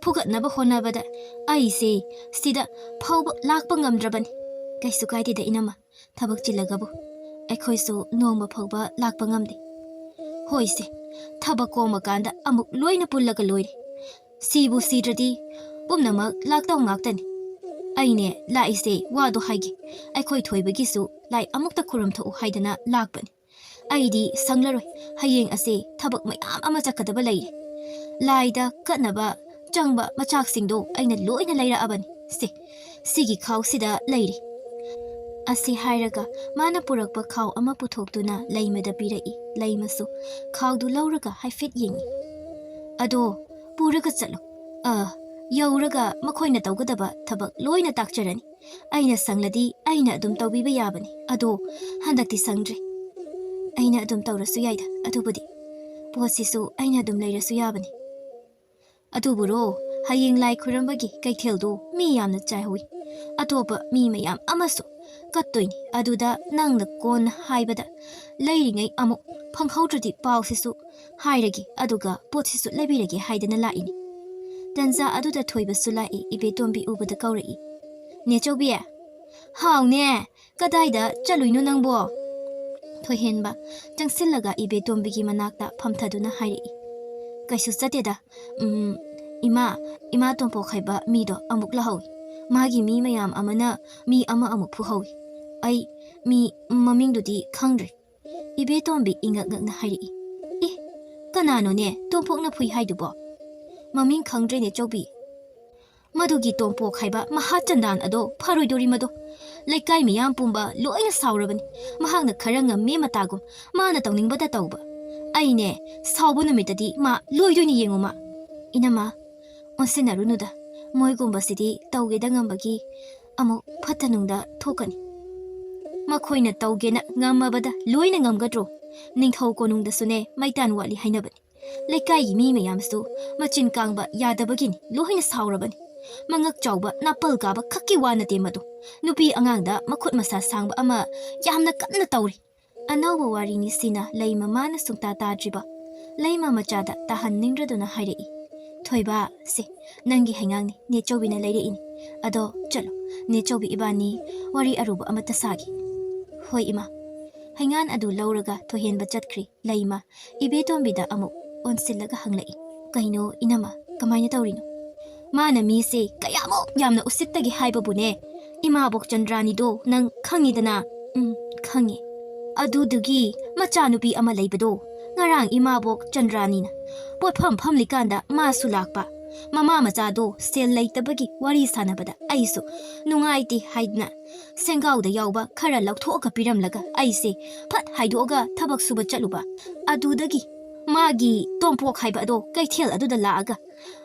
Speaker 1: phugatnaba honabada ai se sida phawba lakpa ngamdrabani. Kaisu kaidida inama thabak chilagabu. Aikhoisu nongma phawba lakpa ngamde. Hoise Thaba koma kanda amuk loina pullaga loire. Sibu sidradi pumnamak laktaw ngaktani. Aine laise wado haigi. Aikhoi thoibagisu lai amukta khuram tho haidana lakpani. Aidi sanglaroi hayeng ase thabak mayam ama chakadaba leire. Laida katnaba changba machaksingdo aina loina leira abani. Sigi khaw sida leire. Asi hairaga mana purakba khaw ama puthoktuna leimada pirai. Laimasu khawdu lauraga haifit yengi. Ado puraga chalo. Yauraga makhoina tawgadaba thabak loina takcharani. Aina sangladi aina adum tawbiba yabani. Ado handakti sangdre. Aina adum tawrasu yaida. Adubudi posisu aina adum leirasu yabani. Aduburo hayeng lai khurambagi kaitheldu mi yamna chaihui. Atopa mi mayam amasu kattoini aduda nangna kon haibada leiringai amu phanghaudradi pausisu hairagi aduga potsisu lebiragi haidana laini. Tanza aduda thoibasu lai ibetombi ubada kaurai. Ne chobia. Haune kadaida chaluino nangbo. Thoihenba changsillaga ibetombigi manakta phamthaduna hairi. Kaisu sateda ima tompo khaiba mido amuk lahawi. Magi mi mayam amana mi ama amuk phuhawi. Ai mi mamingdudi khangre. Ibetombi ingakna hairi. Kanano ne tompokna phui haidubo. Maming khangre ne chobi. Madugi tompo khaiba mahachandan ado pharoidori mado. Laikai miyam pumba loina saurabani. Mahangna kharanga me matagum mana tawningbada tawba. Aine saubu numitadi ma loidoni yenguma. Inama onsenarunuda moigumba sidi tawgeda ngambagi amu phatanungda thokani. Makhoina tawgena ngamabada loina ngamgadro. Ningthau konungda sune maitan wali hainabani. Laikai mi mayamsu machin kangba yadabagini loina saurabani. Mangak chawba napal gaba khaki wana temado. Nupi angangda makhut masa sangba ama yamna kanna tawri. Anawa wari ni sina laima mana sungta tadriba. Laima machada tahan ningraduna hairei. Thoiba se nangi hangangni ne chawbina leireini. Ado chalo ne chawbi ibani wari aruba amata sagi. Hoi ima. Hangan adu lauraga thoihenba chatkri laima ibetombida amu onsillaga hanglai. Kaino inama kamaina tawrino. Mana mi se kayamo yamna usittagi haibabune. Imabok chandrani do nang khangidana. Khangi. Adudugi machanupi ama leibado. Ngarang imabok chandrani na. Potpham phamlikanda ma sulakpa. Mama machado sel leitabagi wari sanabada aisu nungaiti haidna. Sengauda yauba khara laukthooka piramlaga aise phat haidoga thabak suba chaluba. Adudagi magi tompok haiba ado kaithel aduda laaga.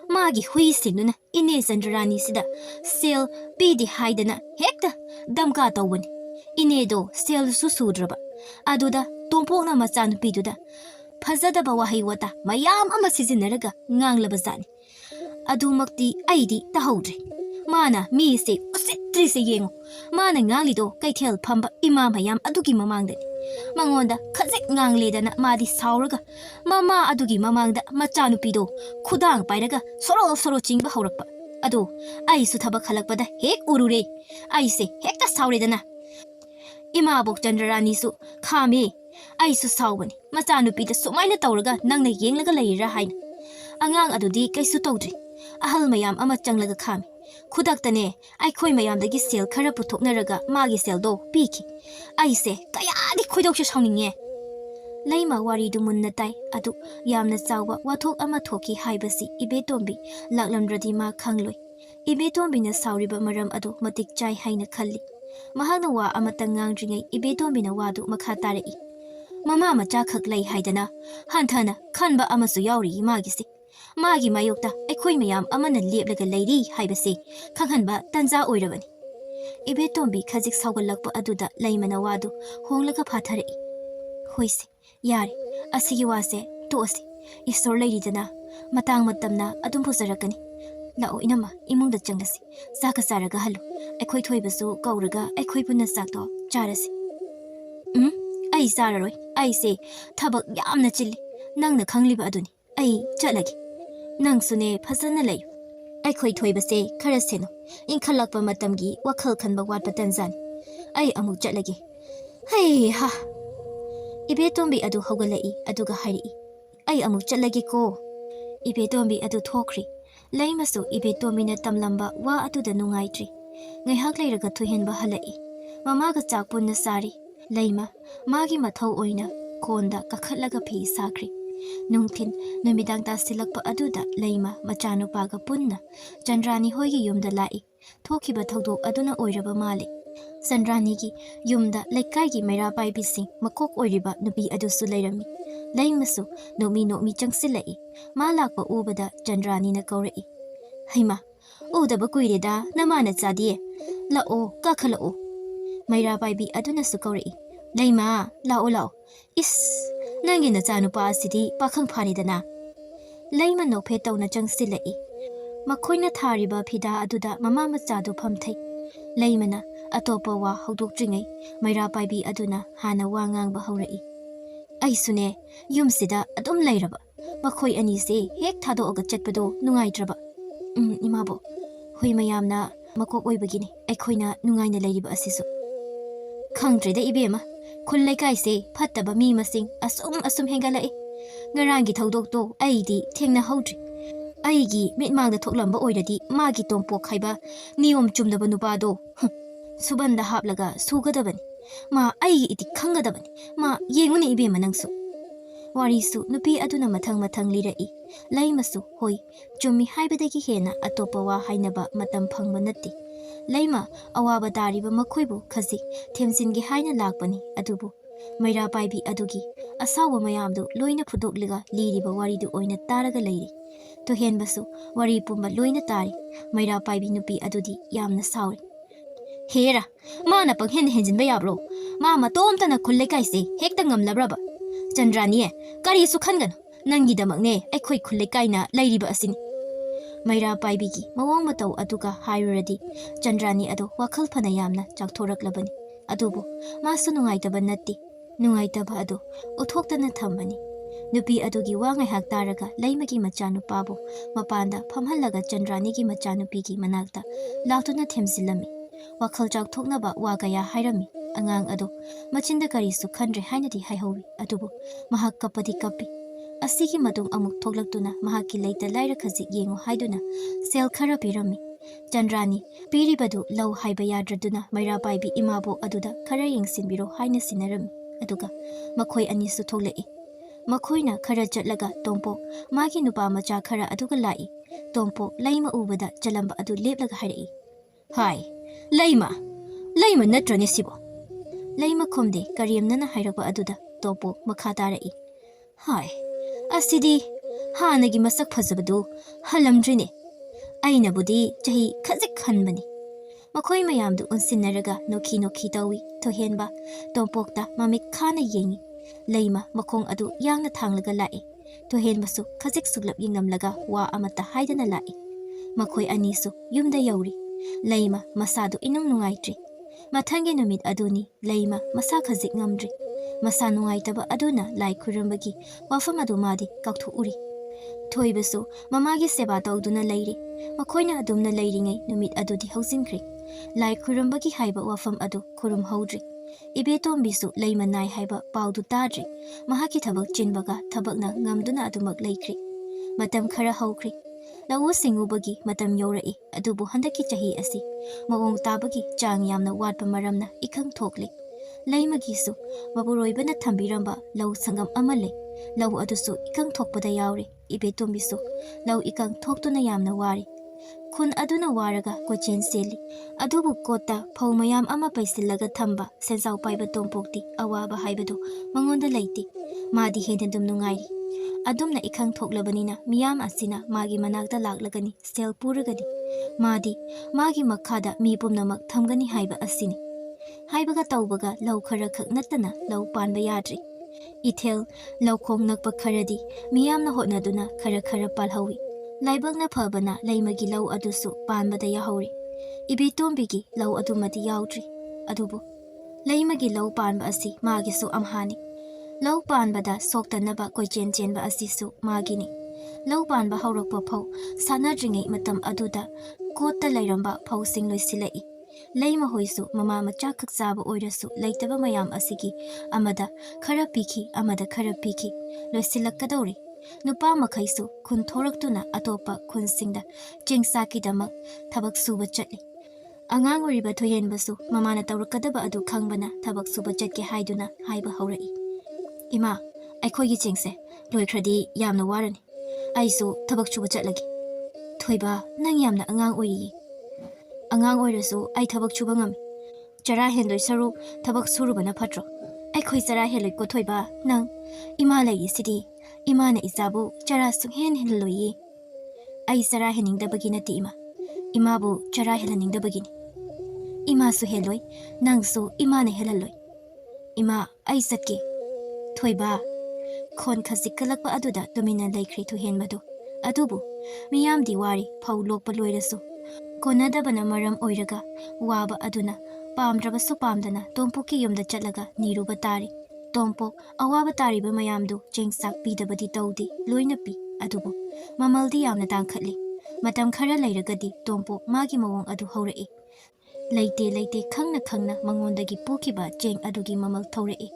Speaker 1: Magi hui sinuna ine chandrani sida sel pidi haidana hekta damka tawani. Ine do sel susudraba. Aduda tompokna machanupiduda phajadaba wahai wata mayam ama sizinaraga nganglabazani. Adumakti aidi tahaudre. Mana mi se usitri se yengo. Mana nganglido kaithel phamba ima mayam adugi mamangdani. Mangonda khajik ngangledana madi sauraga. Mama adugi mamangda machanupido khudang pairaga soro chingba haurakpa. Ado aisu thabak halakpada hek urure. Aise hekta sauredana. Imabok chandrani su khame aisu saubani. Machanupida sumaina tawraga nangna yenglaga leira haina. Angang adudi kaisu tawdri. Ahal mayam ama changlaga khami. Khudaktane aikhoi mayamdagi sel khara puthoknaraga magi seldo piki. Aise kayadi khoidoksha sauninge. Laima wari du munna tai adu yamna chawba wathok ama thoki haibasi ibetombi laklamdradi ma khangloi. Ibetombi na sauriba maram adu matik chai haina khalli. Mahana wa amatang ngangdringai ibetombi na wadu makha tarai. Mama macha khaklai haidana hanthana khanba amasu yauri magisi. Magi mayokta aikhoi mayam amana leplaga leiri haibase khanghanba tanja oirabani. Ibetombi khajik saugalakpa aduda laimana wadu honglaga phatharai. Hoise Yari, asigi wase, tosi, isor leiridana, matang matamna adum pusarakani. Lao inama, imung da changlasi, saka saraga halu, aikoi thoibasu kauraga aikoi punna sakto charasi. Ai sararoi, ai se, thabak yamna chilli, nangna khangliba aduni, ai chalagi. Nang sune phasana layu. Aikoi thoibase kharaseno, inkhalakpa matamgi wakhal khanba watpa tanzani. Ai amuk chalagi. Hey ha. Ibe tombi adu hogalai aduga hari. Ai amuk chalagi ko. Ibe tombi adu thokri. Laimasu ibe tomina tamlamba wa aduda nungaitri. Ngaihak leiraga Thoihenba halai. Mamaga chakpunna sari. Laima magi mathau oina konda kakhatlaga phi sakri. Nungthin numidang ta silakpa aduda Laima machanupaga punna Chandrani hoigi yumda lai. Thokiba thodok aduna oiraba male. Sandrani yumda laikai mera pai bising makok oiriba nubi adusu lairami. Laimasu nomi changsilai. Malakpa ubada Chandrani na kaurai. Haima, udaba kuireda namana chadie. Lao kakhalao. Maira pai aduna su kaurai. Laima, lao. Is, nangi na chanupa asidi pakhang phanidana. Laima no phetau na changsilai. Makhoina thariba phida aduda mama machadu phamthai. Laimana atopa wa hodokdringai maira pai aduna hana wa ngangba haurai. Aisune yumsida adum lairaba. Makhoi ani se hek thadoga chatpado nungaitraba. Imabo. Hoi mayamna makok oibagini aikhoina nungaina lairiba asisu. Khangtreda ibema khul laikai se phattaba mi masing asum hengalai. Ngarangi thodokto aidi thengna haudri. Aigi mitmangda thoklamba oiradi magi tompok haiba niyom chumdaba nupado. Subanda haplaga sugadabani. Ma aigi iti khangadabani. Ma yenguni ibema nangsu. Warisu nupi aduna mathang lirai. Laimasu hoi chumi haibadagi hena atopa wa hainaba matam phangba natti. Laima awaba dariba makhoibu khazik themsingi haina lakpani adubu. Maira paibi adugi asawa mayamdu loina phudokliga liriba waridu oina taraga leiri. Thoihenbasu wari pumba loina tari. Maira paibi nupi adudi yamna sauri. Hera, mana pang henjinba yabro. Mama tomtana khulle kaise hekta ngamlabraba. Chandrani kari su khangan nangi damakne aikhoi khulle kaina leiriba asini. Maira paibigi mawang matau aduga hairuradi Chandrani adu wakhal phana yamna chakthoraklabani. Adubu masu nungaitaba natti. Nungaitaba adu uthoktana thambani. Nupi adugi wangai hak taraga laimagi machanupabu mapanda phamhallaga Chandrani machanupigi manakta lautuna themsilami. Wakhal chakthoknaba wagaya hairami. Angang adu machinda karisu khandre hainadi haihowi adubu mahak kapadi kapi. Asigi matung amuk thoklaktuna mahaki leita laira khazik yengo haiduna sel khara pirami. Chandrani piribadu lau haiba yadraduna maira paibi imabo aduda khara yengsinbiro haina sinarami. Aduga makhoi anisu thoklai. Makhoina khara chatlaga tompo magi nupa macha khara aduga lai. Tompo laima ubada chalamba adu leplaga harai. Hai, Laima natrani sibo. Laima khomde kariyamnana hairakwa aduda tompo makha tarai. Hai, asidi hanagi masak phazabadu halamdrine. Aina budi chahi khazik khanbani. Makhoi mayamdu unsinnaraga noki tawi Thoihenba tompokta mamik khana yengi. Laima makhong adu yangna thanglaga lai. Thoihenbasu khazik suglap yingamlaga wa amata haidana lai. Makhoi anisu yumda yauri. Laima masadu inung nungaitri. Mathangi numit aduni Laima masa khazik ngamdri. Masa nungaitaba aduna lai khurambagi wafam adu madi kakthu uri. Thoibasu mamagi seba tawduna leiri. Makhoina adumna leiringai numit adudi hausinkri. Lai khurambagi haiba wafam adu khurum haudri. Ibe tombisu Laima nai haiba paudu tadri. Mahaki thabak chinbaga thabakna ngamduna adumak leikri. Matam khara haukri. Lawu singubagi matam yorai adubu handaki chahi asi mawong tabagi chang yamna watpa maramna ikhang thokli. Laimagisu maburoibana thambiramba law sangam amale. Law adusu ikhang thokpada yauri. Ibe tombisu law ikhang thoktuna yamna wari. Khun aduna waraga kochen seli. Adubu kota phau mayam ama paisilaga thamba sensau paiba tompokti awaba haibadu mangonda leiti. Madi hedendum nungairi. Adumna ikhang thoklabanina miyam asina magi manakta laklagani sel puragadi. Madi magi makhada mi pumnamak thamgani haiba asini. Haibaga taubaga law khara khak nattana law panba yadri. Ithel laukhong nakpa kharadi miyamna hotnaduna khara palhawi. Laibakna phabana leimagi lau adusu panbada yahauri. Ibitombigi lau adumati yaudri. Adubu leimagi lau panba asi magisu amhani. Lau panbada soktanaba koichen chenba asisu magini. Lau panba haurakpa phau sanadringai matam aduda kota lairamba phau sing loisilai. Leima hoisu mama macha khak chaba oirasu leitaba mayam asigi amada khara piki loisilakadori. Nupa makhaisu khun thoraktuna atopa khunsingda chengsaki damak thabak suba chatli. Angang oriba Thoihenbasu mamana tawrakadaba adu khangbana thabak suba chatke haiduna haiba haurai. Ima aikhoigi chengse loikhradi yamna warani. Aisu thabak suba chatlagi. Thoiba nang yamna angang oyi. Angang oirasu ai thabak suba ngami. Chara hendoi saru thabak surubana phatro. Aikhoi chara heloi ko Thoiba nang ima lai sidi. Imana isabu chara sunghen henloyi. Ai chara heningdabagi nati ima. Imabu chara helaningdabagini. Ima su heloi nangsu imana helaloi. Ima ai satke. Thoiba khon khasikalakpa aduda tumina laikhri Thoihenbadu. Adubu miyam diwari phau lokpa loirasu. Konadabana maram oiraga waba aduna pamdrabasu pamdana tompuki yumda chatlaga niruba tari. Tompo awaba tariba mayamdu chengsak pidabadi tawdi loina pi adubu mamaldi yamna tangkhatli. Matam khara lairagadi tompo magi mawong adu haurai. Leite khangna mangondagi pukiba cheng adugi mamal thaurai.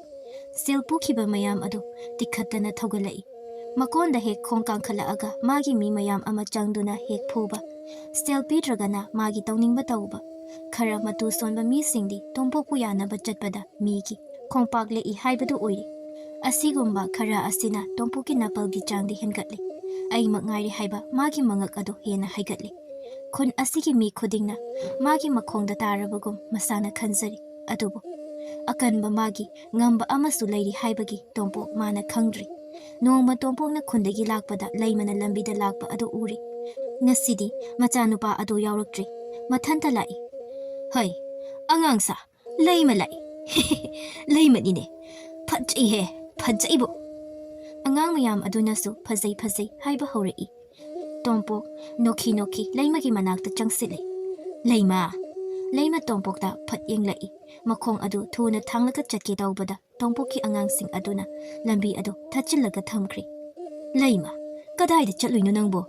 Speaker 1: Sel pukiba mayam adu tikhatana thogalai. Makonda hek khongkang khalaaga magi mi mayam ama changduna hek phuba. Sel pidragana magi tawningba tawba. Khara matu sonba mi singdi tompo puyanaba chatpada migi khongpagle I haibadu oiri. Asigumba khara asina tompuki napalgi changdi hengatli. Ai magngairi haiba magi mangak adu hena haigatli. Khun asigi mi khudingna magi makhongda tarabagum masana khanjari. Adubu akanba magi ngamba amasu leiri haibagi tompo mana khangdri. Nongma tompokna khundagi lakpada leimana lambida lakpa adu uri. Ngasidi machanupa adu yaurakdri. Mathanta lai. Hai, angangsa leima lai. Leima nine. Phajai he, phajai bo. Angang mayam adunasu phajai haiba haurai. Tompo noki leimagi manakta changsili. Leima tompokta phat yenglai. Makhong adu thuna thanglaka chatke tawbada tompoki angangsing aduna lambi adu thachillaga thamkhri. Leima kadaida chatluino nangbo?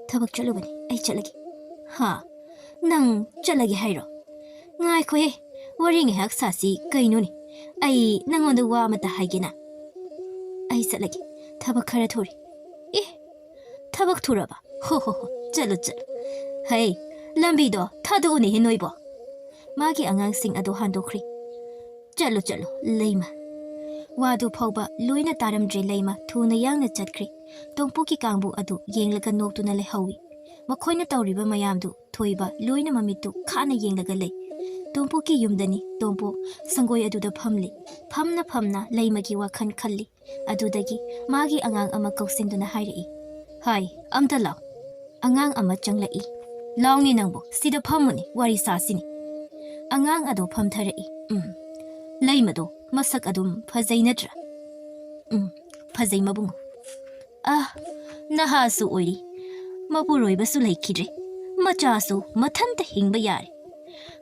Speaker 1: Thabak chatlubani ai chatlagi. Ha, nang chatlagi hairo. Ngai ko he, wari ngai hak sasi kainoni. Ai nangonda wa mata haigena. Ai chatlagi. Thabak khara thori. Thabak thuraba. Ho, chalo. Hai, lambi do thadu uni hinoibo. Magi angangsing adu handokri. Chalo, leima. Wadu phauba loina taramdre leima thuna yangna chatkri. Tongpuki kangbu adu yenglaga noktuna lehawi. Makhoina tawriba mayamdu Thoiba loina mamitu khana yenglaga lei. Tongpuki yumdani tompo sangoi aduda phamli. Phamna leimagi wakhan khalli. Adudagi magi angang ama kausinduna hairai. Hai, amta law. Angang ama changlai. Lawni nangbo sida phamuni wari sasini. Angang adu phamtharai. Leimado masak adum phajai natra. Phajai mabungo. Nahasu oiri. Mapuroibasu laikhidre. Machasu mathanta hingba yare.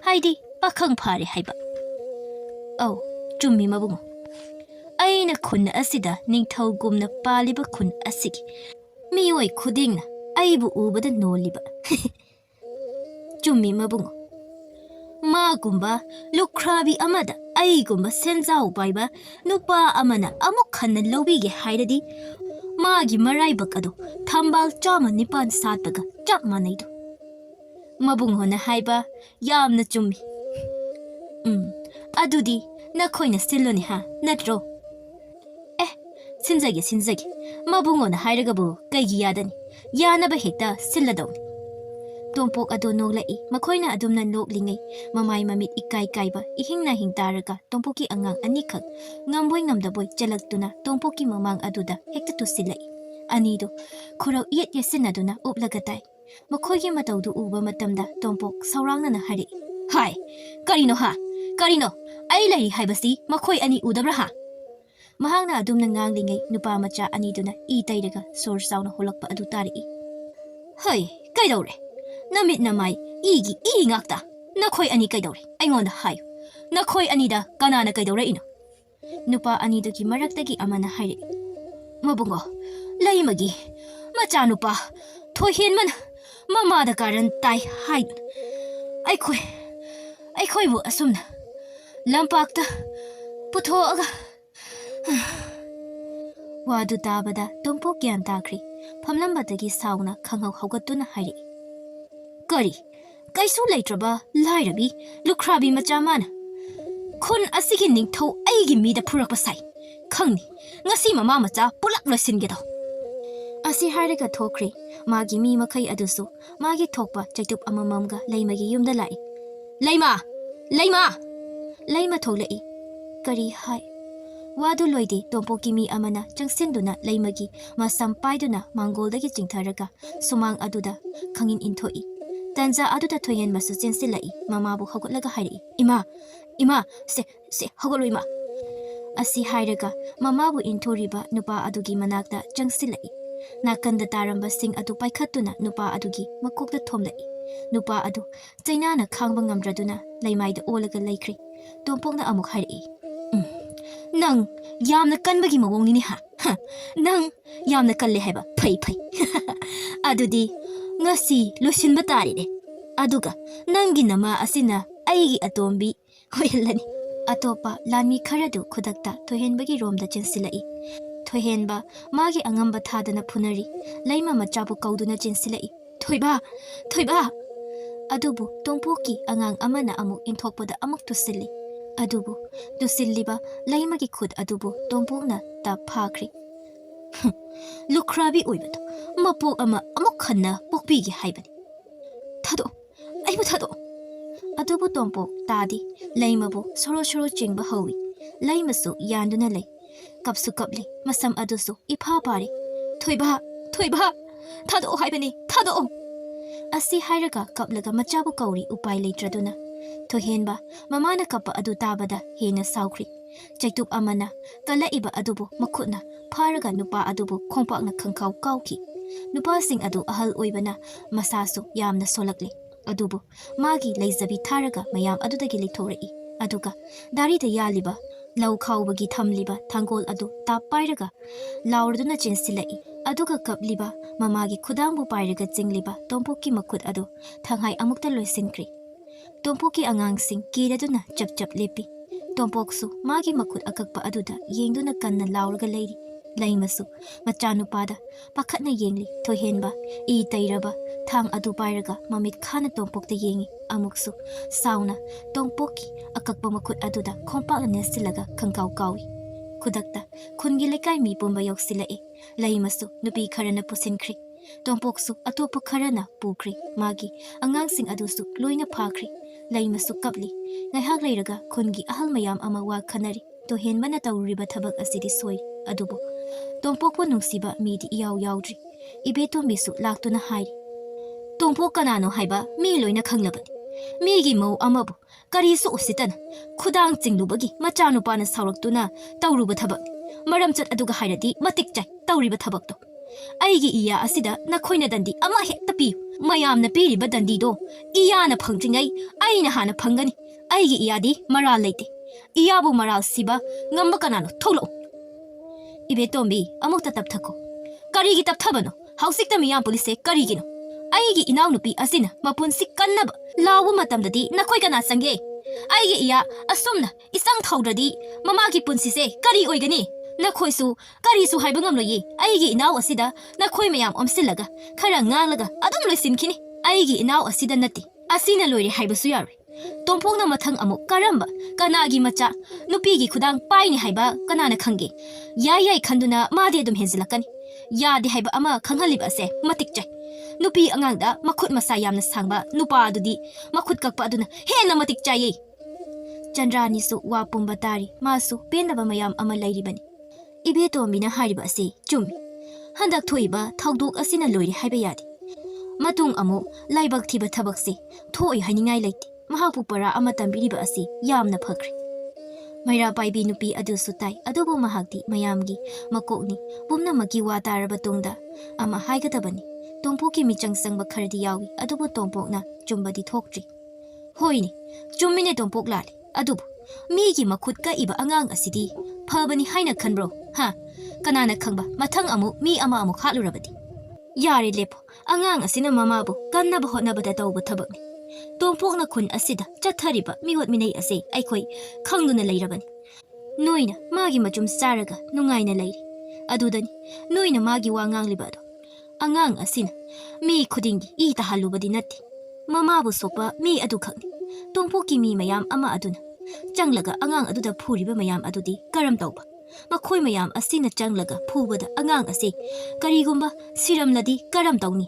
Speaker 1: Haidi pakhang phare haiba. Au, chummi mabungo. Aina khun asida ningthau gumna paliba khun asigi. Mioi khudingna aibu ubada noliba. Chummi mabungo. Ma gumba lukrabi amada ai gumba senjau baiba nupa amana amuk khanna lobige hairadi magi maraibak adu thambal chama nipan satbaga chap manaidu. Mabunghona haiba yamna chummi. Adudi nakhoina stiloni ha natro. Sinjagi. Mabunghona hairagabu kaigi yadani. Yanaba hekta silladawni. Tompok ado noglai makhoina adumna noklingai mamai mamit ikai kaiba ihingna hingtaraga tompoki angang anikhak ngamboi ngamdaboi chalaktuna tompoki mamang aduda hekta tusilai anido khurau yet yesinaduna uplagatai makhoigi mataudu uba matamda tompok saurangna na hari. Hai, karino ai lai haibasi makhoi ani udabra ha. Mahangna adumna nganglingay nupa macha aniduna I tayraga sor sauna holakpa adu tari. Hey, kaidore. Namit na may igi ngakta. Nakoy ani kaidore. Aingonda hayo. Nakoy anida kanana kaidore ino. Nupa anidugi maraktagi amana hayri. Mabungo, laimagi. Macha nupa. Thoihenman mamada karan tai haidun. Aikhoy bu asumna. Lampakta puthoaga. Wadu tabada tumpo gyan takri. Pamlambadagi sauna khanghaw hawgatuna hayri. Kari, kaisu leitraba lairabi lukrabi machamana. Kun asigi ningthaw aigi mida phurakpa sai. Khangni, ngasi mama macha pulak losingedo. Asi hairaga thokri, magi mi makai adusu, magi thokpa chaitup amamamga laimagi yumda lai. Laima thoklai. Kari hai. Wadu loidi tompoki mi amana changsinduna laimagi masam paiduna mangoldagi chingtharaga sumang aduda khangin inthoi. Tanza aduda Thoihenba su chensilai mamabu hawgotlaga hairi. Ima, se hawgotlo ima. Asi hairaga mamabu inthoriba nupa adugi manakta changsilai. Nakanda taramba sing adu paikhatuna nupa adugi makokta thomlai. Nupa adu chainana khangba ngamdraduna laimaida olaga laikri. Tompokna amuk hairi. Nang yamna kanbagi mawong ni ha. Nang yamna kalle haiba phai. Adudi ngasi losinba taride. Aduga nangi nama asina aigi atombi hoyalani. Atopa lami kharadu khudakta Thoihenbagi romda chensilai. Thoihenba magi angamba thadana phunari laima machabu kauduna chensilai. Thoiba. Adubu tongpoki angang amana amuk inthokpada amuk tusili. Adubu tusilliba laimagi khud adubu tongpokna ta phakri. Lukrabi oibado mapok ama amuk khanna pokpigi haibani. Thado. Adubu tompok tadi laimabu soro chingba hawi. Laimasu yanduna lay. Kapsu kapli masam adusu ipha pari. Thoiba. Thado haibani. Thado. Asi hairaga kaplaga machabu kauri upai leitraduna. Thoihenba mamana kapa adu tabada hena saukri. Chaitup amana kalaiba adubu makhutna pharaga nupa adubu khongpakna khangkhaw kawki. Nupa sing adu ahal oibana masasu yamna solakli. Adubu magi leizabi tharaga mayam adudagi leithorei. Aduga darida yaliba lau khawbagi thamliba thangol adu tap pairaga laurduna chensilai. Aduga kapliba mamagi khudangbu pairaga jingliba tompoki makhut adu thanghai amukta loisinkri. Tompoki angangsing kiraduna chap lepi. Tompoksu magi makhut akakpa aduda yengduna kanna laurga leiri. Laimasu machanupada pakhatna yengli Thoihenba I tairaba thang adu pairaga mamit khana tompokta yengi amuksu sauna tompoki akakpa makhut aduda khongpakna nesilaga khangkaw kawi. Khudakta khungi lekai mi pumba yoksilai. Laimasu nupi kharana pusinkri. Tompoksu atopa kharana pukri magi angangsing adusu loina phakri. Laimasu kapli ngaihak leiraga khungi ahal mayam ama wa khanari. Thoihenbana tawriba thabak asidi soi adubu tompokpo nungsiba midi iyaw yawdri. Ibetombisu laktuna hairi. Tompok kanano haiba mi loina khanglabani. Migi mau amabu karisu usitana khudang jinglubagi machanupana sauraktuna tawruba thabak. Maramchat aduga hairadi matik chai tawriba thabakto. Aigi iya asida nakhoina dandi ama hekta piyu. Mayamna piriba dandido iyana phangtringai aina hana phangani. Aigi iyadi maral leite. Iyabu maral siba ngamba kanano tholo. Ibetombi amukta tapthako. Karigi tapthabano hausikta miyam polise karigino. Aigi inaunupi asina mapunsik kannaba lawu matamdadi nakhoi kana sangye. Aigi iya asumna isang thaudradi mamagi punsise kari oigani. Nakhoisu karisu haiba ngamloyi. Aigi inau asida nakhoi mayam omsilaga khara ngalaga adum loisinkhini. Aigi inau asida nati asina loire haibasu yaroi. Tompokna mathang amuk karamba kanagi macha nupigi khudang paini haiba kanana khange. Yai khanduna made dum henzilakani. Yadi haiba ama khanghalibase se matik chai. Nupi angangda makhut masa yamna sangba nupa adudi makhut kakpa aduna hena matik chai. Chandrani su wa pumba tari masu pendaba mayam ama lairibani. Ibetomina hariba ase chumi. Handak thoiba thawdok asina loire haiba yadi. Matung amu laibak thiba thabak se thoi haningai laiti. Mahapu para ama tambiriba asi yamna phakri. ꯃꯩꯔꯥ ꯄꯥꯏꯕꯤ ꯅꯨꯄꯤ ꯑꯗꯨꯁꯨ ꯇꯥꯏ ꯑꯗꯨꯕꯨ ꯃꯍꯥꯛꯇꯤ ꯃꯌꯥꯝꯒꯤ ꯃꯀꯣꯛꯅꯤ ꯄꯨꯝꯅꯃꯛꯀꯤ ꯋꯥ ꯇꯥꯔꯕ ꯇꯨꯡꯗ ꯑꯃ ꯍꯥꯏꯒꯗꯕꯅꯤ ꯇꯣꯝꯄꯣꯛꯀꯤ ꯃꯤꯆꯪ ꯆꯪꯕ ꯈꯔꯗꯤ ꯌꯥꯎꯏ ꯑꯗꯨꯕꯨ ꯇꯣꯝꯄꯣꯛꯅ ꯆꯨꯝꯕꯗꯤ ꯊꯣꯛꯇ꯭ꯔꯤ ꯍꯣꯏꯅꯦ ꯆꯨꯝꯃꯤꯅꯦ ꯇꯣꯝꯄꯣꯛ ꯂꯥꯜꯂꯦ ꯑꯗꯨꯕꯨ ꯃꯤꯒꯤ ꯃꯈꯨꯠ ꯀꯛꯏꯕ ꯑꯉꯥꯡ ꯑꯁꯤꯗꯤ ꯐꯕꯅꯤ ꯍꯥꯏꯅ ꯈꯟꯕ꯭ꯔꯣ ꯀꯅꯥꯅ ꯈꯪꯕ ꯃꯊꯪ ꯑꯃꯨꯛ ꯃꯤ ꯑꯃ ꯑꯃꯨꯛ ꯍꯥꯠꯂꯨꯔꯕꯗꯤ ꯌꯥꯔꯦ ꯂꯦꯞꯄꯣ ꯑꯉꯥꯡ ꯑꯁꯤꯅ ꯃꯃꯥꯕꯨ ꯀꯟꯅꯕ ꯍꯣꯠꯅꯕꯗ ꯇꯧꯕ ꯊꯕꯛꯅꯤ ꯇꯣꯝꯄꯣꯛꯅ ꯈꯨꯟ ꯑꯁꯤꯗ ꯆꯠꯊꯔꯤꯕ ꯃꯤꯑꯣꯠ ꯃꯤꯅꯩ ꯑꯁꯤ ꯑꯩꯈꯣꯏ ꯈꯪꯗꯨꯅ ꯂꯩꯔꯕꯅꯤ ꯅꯣꯏꯅ ꯃꯥꯒꯤ ꯃꯆꯨꯝ ꯆꯥꯔꯒ ꯅꯨꯡꯉꯥꯏꯅ ꯂꯩꯔꯤ ꯑꯗꯨꯗꯅꯤ ꯅꯣꯏꯅ ꯃꯥꯒꯤ ꯋꯥ ꯉꯥꯡꯂꯤꯕ ꯑꯗꯣ ꯑꯉꯥꯡ ꯑꯁꯤꯅ ꯃꯤ ꯈꯨꯗꯤꯡꯒꯤ ꯏ ꯇꯥꯍꯜꯂꯨꯕꯗꯤ ꯅꯠꯇꯦ ꯃꯃꯥꯕꯨ ꯁꯣꯛꯄ ꯃꯤ ꯑꯗꯨꯈꯛꯅꯤ ꯇꯣꯝꯄꯣꯛꯀꯤ ꯃꯤ ꯃꯌꯥꯝ ꯑꯃ ꯑꯗꯨꯅ ꯆꯪꯂꯒ ꯑꯉꯥꯡ ꯑꯗꯨꯗ ꯐꯨꯔꯤꯕ ꯃꯌꯥꯝ ꯑꯗꯨꯗꯤ ꯀꯔꯝ ꯇꯧꯕ ꯃꯈꯣꯏ ꯃꯌꯥꯝ ꯑꯁꯤꯅ ꯆꯪꯂꯒ ꯐꯨꯕꯗ ꯑꯉꯥꯡ ꯑꯁꯤ ꯀꯔꯤꯒꯨꯝꯕ ꯁꯤꯔꯝꯂꯗꯤ ꯀꯔꯝ ꯇꯧꯅꯤ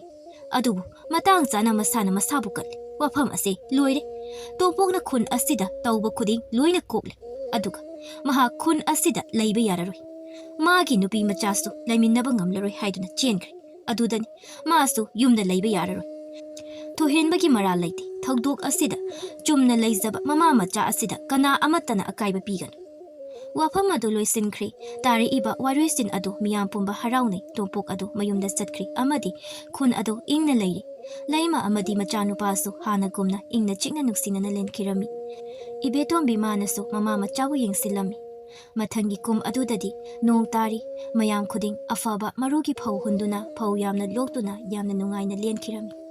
Speaker 1: ꯑꯗꯨꯕꯨ ꯃꯇꯥꯡ ꯆꯥꯅ ꯃꯁꯥꯅ ꯃꯁꯥꯕꯨ ꯀꯠꯂꯦ ꯋꯥꯐꯝ ꯑꯁꯤ ꯂꯣꯏꯔꯦ ꯇꯣꯝꯄꯣꯛꯅ ꯈꯨꯟ ꯑꯁꯤꯗ ꯇꯧꯕ ꯈꯨꯗꯤꯡ ꯂꯣꯏꯅ ꯀꯣꯛꯂꯦ ꯑꯗꯨꯒ ꯃꯍꯥꯛ ꯈꯨꯟ ꯑꯁꯤꯗ ꯂꯩꯕ ꯌꯥꯔꯔꯣꯏ ꯃꯥꯒꯤ ꯅꯨꯄꯤ ꯃꯆꯥꯁꯨ ꯂꯩꯃꯤꯟꯅꯕ ꯉꯝꯂꯔꯣꯏ ꯍꯥꯏꯗꯨꯅ ꯆꯦꯟꯈ꯭ꯔꯦ ꯑꯗꯨꯗꯅꯤ ꯃꯥꯁꯨ ꯌꯨꯝꯗ ꯂꯩꯕ ꯌꯥꯔꯔꯣꯏ ꯊꯣꯏꯍꯦꯟꯕꯒꯤ ꯃꯔꯥꯜ ꯂꯩꯇꯦ ꯊꯧꯗꯣꯛ ꯑꯁꯤꯗ ꯆꯨꯝꯅ ꯂꯩꯖꯕ ꯃꯃꯥ ꯃꯆꯥ ꯑꯁꯤꯗ ꯀꯅꯥ ꯑꯃꯠꯇꯅ ꯑꯀꯥꯏꯕ ꯄꯤꯒꯅꯨ ꯋꯥꯐꯝ ꯑꯗꯨ ꯂꯣꯏꯁꯤꯟꯈ꯭ꯔꯦ ꯇꯥꯔꯛꯏꯕ ꯋꯥꯔꯣꯏꯁꯤꯟ ꯑꯗꯨ ꯃꯤꯌꯥꯝ ꯄꯨꯝꯕ ꯍꯔꯥꯎꯅꯩ ꯇꯣꯝꯄꯣꯛ ꯑꯗꯨ ꯃꯌꯨꯝꯗ ꯆꯠꯈ꯭ꯔꯦ ꯑꯃꯗꯤ ꯈꯨꯟ ꯑꯗꯨ ꯏꯪꯅ ꯂꯩꯔꯤ ꯂꯩꯃ ꯑꯃꯗꯤ ꯃꯆꯥꯅꯨꯄꯥꯁꯨ ꯍꯥꯟꯅꯒꯨꯝꯅ ꯏꯪꯅ ꯆꯤꯛꯅ ꯅꯨꯡꯁꯤꯅꯅ ꯂꯦꯟꯈꯤꯔꯝꯃꯤ ꯏꯕꯦꯇꯣꯝꯕꯤ ꯃꯥꯅꯁꯨ ꯃꯃꯥ ꯃꯆꯥꯕꯨ ꯌꯦꯡꯁꯤꯜꯂꯝꯃꯤ ꯃꯊꯪꯒꯤ ꯀꯨꯝ ꯑꯗꯨꯗꯗꯤ ꯅꯣꯡ ꯇꯥꯔꯤ ꯃꯌꯥꯝ ꯈꯨꯗꯤꯡ ꯑꯐꯕ ꯃꯔꯨꯒꯤ ꯐꯧ ꯍꯨꯟꯗꯨꯅ ꯐꯧ ꯌꯥꯝꯅ ꯂꯣꯛꯇꯨꯅ ꯌꯥꯝꯅ ꯅꯨꯡꯉꯥꯏꯅ ꯂꯦꯟꯈꯤꯔꯝꯃꯤ